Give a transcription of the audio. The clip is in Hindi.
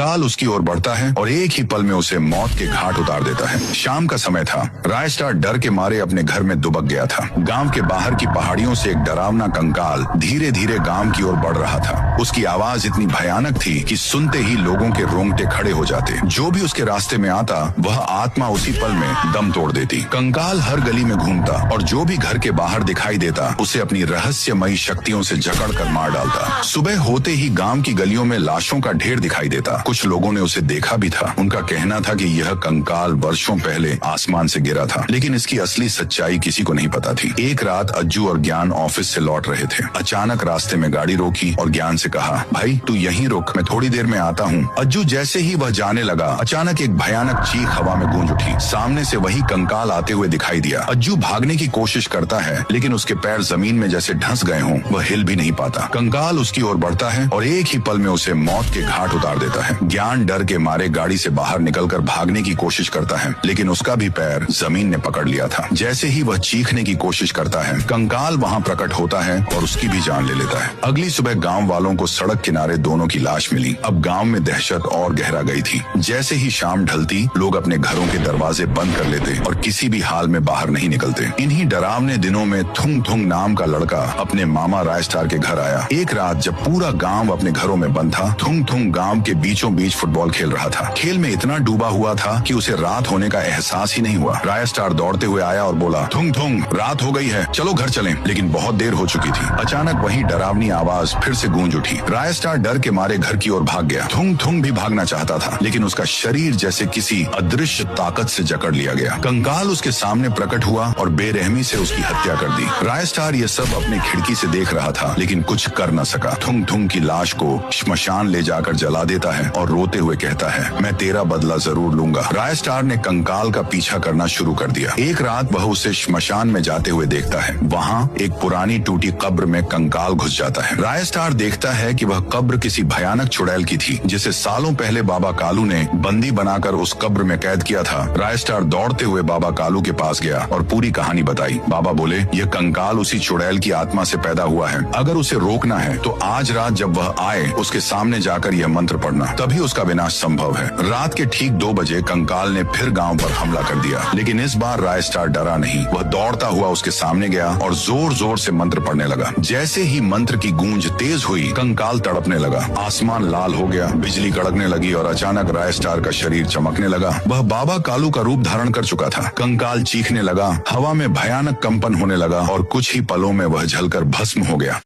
काल उसकी ओर बढ़ता है और एक ही पल में उसे मौत के घाट उतार देता है। शाम का समय था। रायस्टार डर के मारे अपने घर में दुबक गया था। गांव के बाहर की पहाड़ियों से एक डरावना कंकाल धीरे धीरे गांव की ओर बढ़ रहा था। उसकी आवाज इतनी भयानक थी कि सुनते ही लोगों के रोंगटे खड़े हो जाते। जो भी उसके रास्ते में आता वह आत्मा उसी पल में दम तोड़ देती। कंकाल हर गली में घूमता और जो भी घर के बाहर दिखाई देता उसे अपनी रहस्यमयी शक्तियों से जकड़ कर मार डालता। सुबह होते ही गांव की गलियों में लाशों का ढेर दिखाई देता। कुछ लोगों ने उसे देखा भी था। उनका कहना था कि यह कंकाल वर्षों पहले आसमान से गिरा था, लेकिन इसकी असली सच्चाई किसी को नहीं पता थी। एक रात अज्जू और ज्ञान ऑफिस से लौट रहे थे। अचानक रास्ते में गाड़ी रोकी और ज्ञान से कहा, भाई तू यहीं रुक, मैं थोड़ी देर में आता हूँ। अज्जू जैसे ही वह जाने लगा, अचानक एक भयानक चीख हवा में गूंज उठी। सामने से वही कंकाल आते हुए दिखाई दिया। अज्जू भागने की कोशिश करता है, लेकिन उसके पैर जमीन में जैसे ढंस गए हों, वह हिल भी नहीं पाता। कंकाल उसकी ओर बढ़ता है और एक ही पल में उसे मौत के घाट उतार देता है। ज्ञान डर के मारे गाड़ी से बाहर निकलकर भागने की कोशिश करता है, लेकिन उसका भी पैर जमीन ने पकड़ लिया था। जैसे ही वह चीखने की कोशिश करता है, कंकाल वहां प्रकट होता है और उसकी भी जान ले लेता है। अगली सुबह गांव वालों को सड़क किनारे दोनों की लाश मिली। अब गांव में दहशत और गहरा गई थी। जैसे ही शाम ढलती, लोग अपने घरों के दरवाजे बंद कर लेते और किसी भी हाल में बाहर नहीं निकलते। इन्हीं डरावने दिनों में थुंग थुंग नाम का लड़का अपने मामा रायस्टार के घर आया। एक रात जब पूरा गांव अपने घरों में बंद था, थुंग थुंग गांव के बीचों बीच फुटबॉल खेल रहा था। खेल में इतना डूबा हुआ था कि उसे रात होने का एहसास ही नहीं हुआ। रायस्टार दौड़ते हुए आया और बोला, थुंग थुंग रात हो गई है, चलो घर चलें। लेकिन बहुत देर हो चुकी थी। अचानक वही डरावनी आवाज फिर से गूंज उठी। रायस्टार डर के मारे घर की ओर भाग गया। थुंग थुंग भी भागना चाहता था, लेकिन उसका शरीर जैसे किसी अदृश्य ताकत से जकड़ लिया गया। कंकाल उसके सामने प्रकट हुआ और बेरहमी से उसकी हत्या कर दी। रायस्टार ये सब अपने खिड़की से देख रहा था, लेकिन कुछ कर न सका। थुंग थुंग की लाश को श्मशान ले जाकर जला देता है और रोते हुए कहता है, मैं तेरा बदला जरूर लूंगा। रायस्टार ने कंकाल का पीछा करना शुरू कर दिया। एक रात वह उसे श्मशान में जाते हुए देखता है। वहाँ एक पुरानी टूटी कब्र में कंकाल घुस जाता है। रायस्टार देखता है कि वह कब्र किसी भयानक चुड़ैल की थी, जिसे सालों पहले बाबा कालू ने बंदी बनाकर उस कब्र में कैद किया था। रायस्टार दौड़ते हुए बाबा कालू के पास गया और पूरी कहानी बताई। बाबा बोले, यह कंकाल उसी चुड़ैल की आत्मा से पैदा हुआ है। अगर उसे रोकना है तो आज रात जब वह आए, उसके सामने जाकर यह मंत्र पढ़ना, तभी उसका विनाश संभव है। रात के ठीक 2 बजे कंकाल ने फिर गांव पर हमला कर दिया, लेकिन इस बार रायस्टार डरा नहीं। वह दौड़ता हुआ उसके सामने गया और जोर जोर से मंत्र पढ़ने लगा। जैसे ही मंत्र की गूंज तेज हुई, कंकाल तड़पने लगा। आसमान लाल हो गया, बिजली कड़कने लगी और अचानक रायस्टार का शरीर चमकने लगा। वह बाबा कालू का रूप धारण कर चुका था। कंकाल चीखने लगा, हवा में भयानक कंपन होने लगा और कुछ ही पलों में वह जलकर भस्म हो गया।